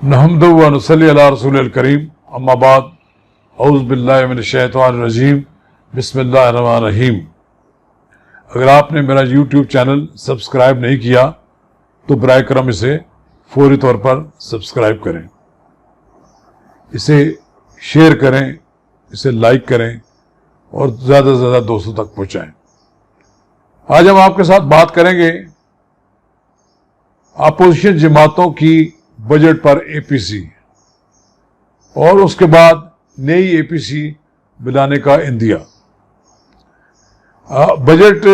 نحمدہ و نصلی علی رسول الکریم اما بعد اعوذ باللہ من الشیطان الرجیم بسم اللہ الرحمن الرحیم۔ اگر آپ نے میرا یوٹیوب چینل سبسکرائب نہیں کیا تو برائے کرم اسے فوری طور پر سبسکرائب کریں، اسے شیئر کریں، اسے لائک کریں اور زیادہ سے زیادہ دوستوں تک پہنچائیں۔ آج ہم آپ کے ساتھ بات کریں گے اپوزیشن جماعتوں کی بجٹ پر اے پی سی اور اس کے بعد نئی اے پی سی بلانے کا اندیا۔ بجٹ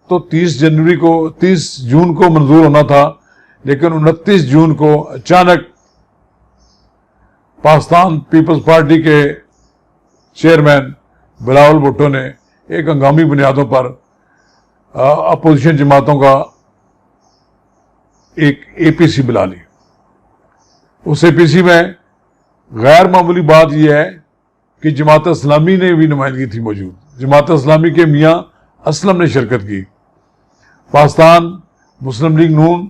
تو 30 جون کو منظور ہونا تھا، لیکن 29 جون کو اچانک پاکستان پیپلز پارٹی کے چیئرمین بلاول بھٹو نے ایک ہنگامی بنیادوں پر اپوزیشن جماعتوں کا ایک اے پی سی بلا لی۔ اس اے پی سی میں غیر معمولی بات یہ ہے کہ جماعت اسلامی نے بھی نمائندگی تھی موجود۔ جماعت اسلامی کے میاں اسلم نے شرکت کی، پاکستان مسلم لیگ نون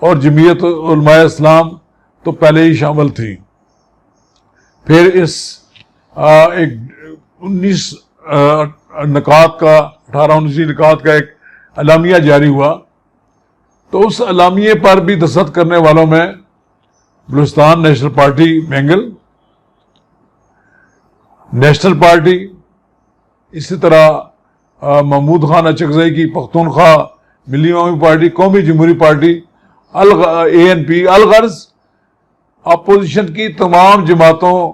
اور جمعیت علماء اسلام تو پہلے ہی شامل تھیں۔ پھر اس 19 نکات کا ایک اعلامیہ جاری ہوا، تو اس اعلامیے پر بھی دستخط کرنے والوں میں Balochistan national party Mengal national party, اسی طرح محمود خان اچکزئی کی پختونخوا ملی عوامی پارٹی، قومی جمہوری پارٹی، اے این پی، الغرض اپوزیشن کی تمام جماعتوں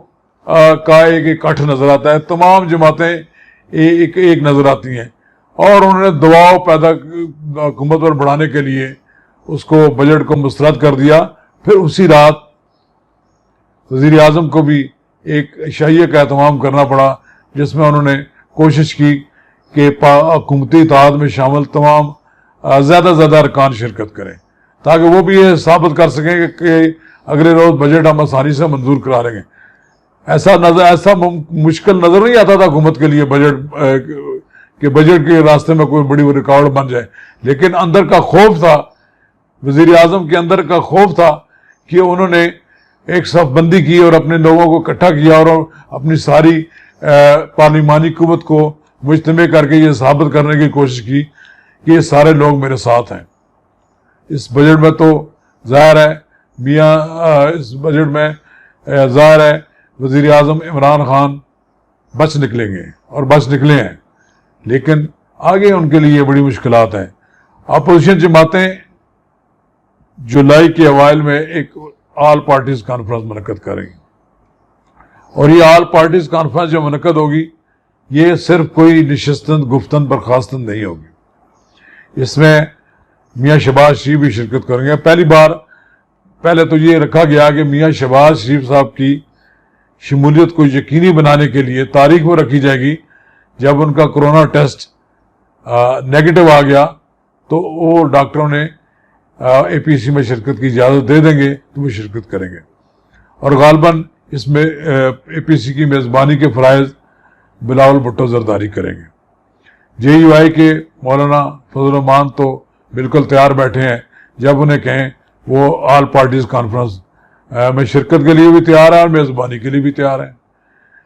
کا ایک اکٹھ نظر آتا ہے۔ تمام جماعتیں ایک نظر آتی ہیں اور انہوں نے دباؤ پیدا حکومت پر بڑھانے کے لیے اس کو بجٹ کو مسترد کر دیا۔ پھر اسی رات وزیر اعظم کو بھی ایک شائعے کا اہتمام کرنا پڑا، جس میں انہوں نے کوشش کی کہ حکومتی اتحاد میں شامل تمام زیادہ سے زیادہ ارکان شرکت کریں، تاکہ وہ بھی یہ ثابت کر سکیں کہ اگلے روز بجٹ ہم آسانی سے منظور کرا لیں گے۔ ایسا مشکل نظر نہیں آتا تھا حکومت کے لیے بجٹ کے راستے میں کوئی بڑی رکاوٹ بن جائے، لیکن اندر کا خوف تھا، وزیر اعظم کے اندر کا خوف تھا کہ انہوں نے ایک صف بندی کی اور اپنے لوگوں کو اکٹھا کیا اور اپنی ساری پارلیمانی قوت کو مجتمع کر کے یہ ثابت کرنے کی کوشش کی کہ یہ سارے لوگ میرے ساتھ ہیں۔ اس بجٹ میں تو ظاہر ہے اس بجٹ میں ظاہر ہے وزیر اعظم عمران خان بچ نکلیں گے اور بچ نکلے ہیں، لیکن آگے ان کے لیے بڑی مشکلات ہیں۔ اپوزیشن جماعتیں جولائی کے اوائل میں ایک آل پارٹیز کانفرنس منعقد کریں گی، اور یہ آل پارٹیز کانفرنس جو منعقد ہوگی یہ صرف کوئی نشستن گفتن برخاستن نہیں ہوگی، اس میں میاں شہباز شریف بھی شرکت کریں گے۔ پہلے تو یہ رکھا گیا کہ میاں شہباز شریف صاحب کی شمولیت کو یقینی بنانے کے لیے تاریخ وہ رکھی جائے گی جب ان کا کرونا ٹیسٹ نیگیٹو آ گیا تو وہ ڈاکٹروں نے اے پی سی میں شرکت کی اجازت دے دیں گے تو وہ شرکت کریں گے، اور غالباً اس میں اے پی سی کی میزبانی کے فرائض بلاول بھٹو زرداری کریں گے۔ جے یو آئی کے مولانا فضل الرحمان تو بالکل تیار بیٹھے ہیں، جب انہیں کہیں وہ آل پارٹیز کانفرنس میں شرکت کے لیے بھی تیار ہیں اور میزبانی کے لیے بھی تیار ہیں۔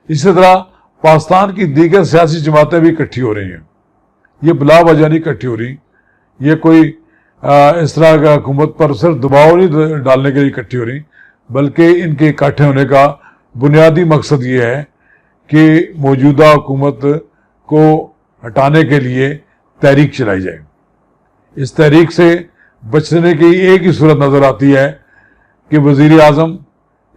اسی طرح پاکستان کی دیگر سیاسی جماعتیں بھی اکٹھی ہو رہی ہیں، یہ بلا وجہ نہیں اکٹھی ہو رہی، یہ کوئی اس طرح کا حکومت پر صرف دباؤ نہیں ڈالنے کے لیے اکٹھی ہو رہی، بلکہ ان کے اکٹھے ہونے کا بنیادی مقصد یہ ہے کہ موجودہ حکومت کو ہٹانے کے لیے تحریک چلائی جائے۔ اس تحریک سے بچنے کی ایک ہی صورت نظر آتی ہے کہ وزیر اعظم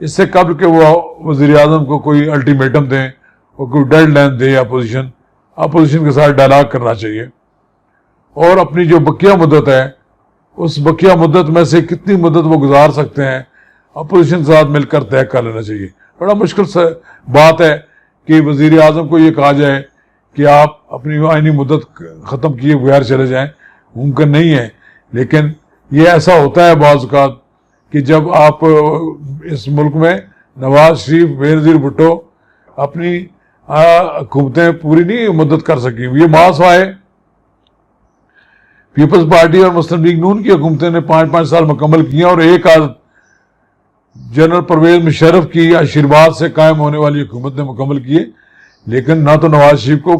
اس سے قبل کہ وہ وزیر اعظم کو کوئی الٹیمیٹم دیں اور کوئی ڈیڈ لائن دے اپوزیشن کے ساتھ ڈائلاگ کرنا چاہیے، اور اپنی جو بقیہ مدت ہے اس بقیہ مدت میں سے کتنی مدت وہ گزار سکتے ہیں اپوزیشن کے ساتھ مل کر طے کر لینا چاہیے۔ بڑا مشکل بات ہے کہ وزیر اعظم کو یہ کہا جائے کہ آپ اپنی آئینی مدت ختم کیے بغیر چلے جائیں، ممکن نہیں ہے، لیکن یہ ایسا ہوتا ہے بعض اوقات کہ جب آپ اس ملک میں نواز شریف بے نظیر بھٹو اپنی حکومتیں پوری نہیں مدت کر سکیں، یہ ماسوائے پیپلز پارٹی اور مسلم لیگ نون کی حکومتیں نے 5 سال مکمل کیے اور ایک جنرل پرویز مشرف کی آشیرواد سے قائم ہونے والی حکومت نے مکمل کیے، لیکن نہ تو نواز شریف کو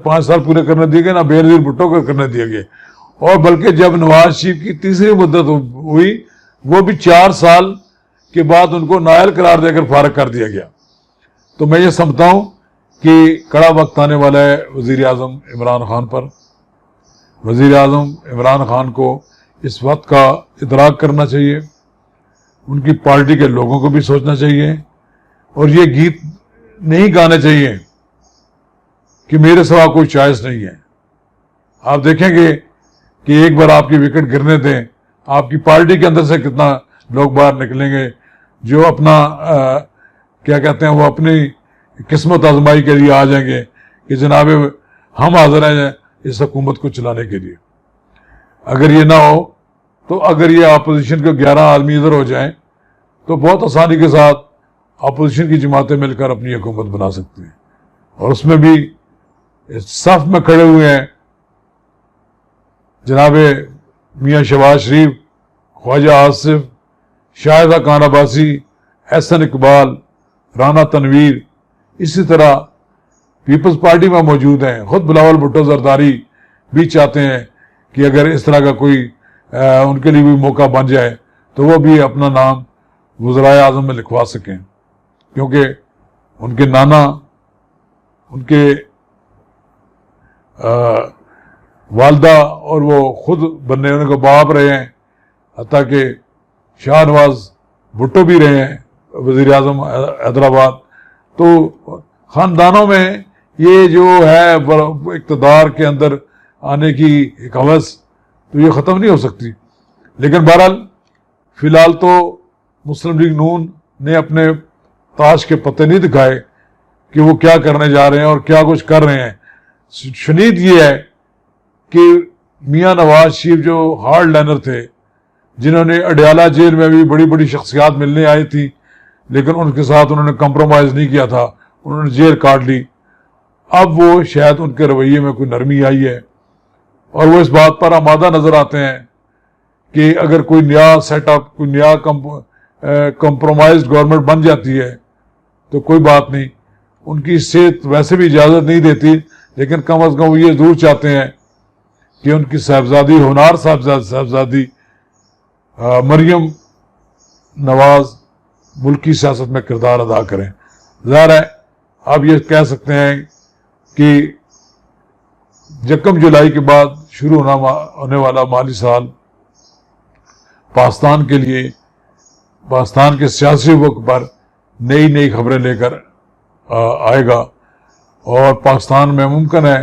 5 سال پورے کرنے دیے گئے، نہ بینظیر بھٹو کو کرنے دیے گئے، اور بلکہ جب نواز شریف کی تیسری مدت ہوئی وہ بھی 4 سال کے بعد ان کو نااہل قرار دے کر فارغ کر دیا گیا۔ تو میں یہ سمجھتا ہوں کہ کڑا وقت آنے والا ہے وزیر اعظم عمران خان پر۔ وزیر اعظم عمران خان کو اس وقت کا ادراک کرنا چاہیے، ان کی پارٹی کے لوگوں کو بھی سوچنا چاہیے، اور یہ گیت نہیں گانے چاہیے کہ میرے سوا کوئی چوائس نہیں ہے۔ آپ دیکھیں گے کہ ایک بار آپ کی وکٹ گرنے دیں، آپ کی پارٹی کے اندر سے کتنا لوگ باہر نکلیں گے جو اپنا کیا کہتے ہیں وہ اپنی قسمت آزمائی کے لیے آ جائیں گے کہ جناب ہم حاضر ہیں اس حکومت کو چلانے کے لیے۔ اگر یہ نہ ہو تو اگر یہ اپوزیشن کے 11 آدمی ادھر ہو جائیں تو بہت آسانی کے ساتھ اپوزیشن کی جماعتیں مل کر اپنی حکومت بنا سکتی ہیں، اور اس میں بھی صف میں کھڑے ہوئے ہیں جناب میاں شہباز شریف، خواجہ آصف، شاہدہ خان عباسی، احسن اقبال، رانا تنویر، اسی طرح پیپلز پارٹی میں موجود ہیں، خود بلاول بھٹو زرداری بھی چاہتے ہیں کہ اگر اس طرح کا کوئی ان کے لیے بھی موقع بن جائے تو وہ بھی اپنا نام وزرائے اعظم میں لکھوا سکیں، کیونکہ ان کے نانا، ان کے والدہ اور وہ خود بننے ان کو باپ رہے ہیں، حتیٰ کہ شاہ نواز بھٹو بھی رہے ہیں وزیر اعظم حیدرآباد۔ تو خاندانوں میں یہ جو ہے اقتدار کے اندر آنے کی ایک ہوس تو یہ ختم نہیں ہو سکتی، لیکن بہرحال فی الحال تو مسلم لیگ نون نے اپنے تاش کے پتے نہیں دکھائے کہ وہ کیا کرنے جا رہے ہیں اور کیا کچھ کر رہے ہیں۔ شنید یہ ہے کہ میاں نواز شریف جو ہارڈ لائنر تھے، جنہوں نے اڈیالہ جیل میں بھی بڑی بڑی شخصیات ملنے آئی تھی لیکن ان کے ساتھ انہوں نے کمپرومائز نہیں کیا تھا، انہوں نے جیل کاٹ لی، اب وہ شاید ان کے رویے میں کوئی نرمی آئی ہے اور وہ اس بات پر آمادہ نظر آتے ہیں کہ اگر کوئی نیا سیٹ اپ، کوئی نیا کمپرومائزڈ گورنمنٹ بن جاتی ہے تو کوئی بات نہیں، ان کی صحت ویسے بھی اجازت نہیں دیتی، لیکن کم از کم وہ یہ ضرور چاہتے ہیں کہ ان کی صاحبزادی، ہونہار صاحبزادی مریم نواز ملکی سیاست میں کردار ادا کریں۔ ظاہر ہے آپ یہ کہہ سکتے ہیں کہ 1 جولائی کے بعد شروع ہونے والا مالی سال پاکستان کے لیے، پاکستان کے سیاسی وقت پر نئی خبریں لے کر آئے گا، اور پاکستان میں ممکن ہے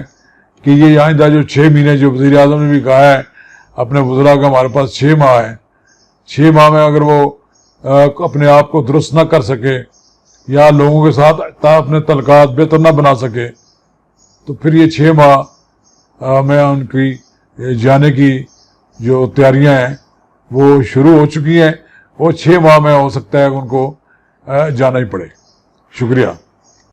کہ یہ آئندہ جو 6 مہینے جو وزیر اعظم نے بھی کہا ہے اپنے وزراء کا ہمارے پاس 6 ماہ ہے، 6 ماہ میں اگر وہ اپنے آپ کو درست نہ کر سکے یا لوگوں کے ساتھ اپنے تعلقات بہتر نہ بنا سکے تو پھر یہ 6 ماہ میں ان کی جانے کی جو تیاریاں ہیں وہ شروع ہو چکی ہیں، وہ 6 ماہ میں ہو سکتا ہے ان کو جانا ہی پڑے۔ شکریہ۔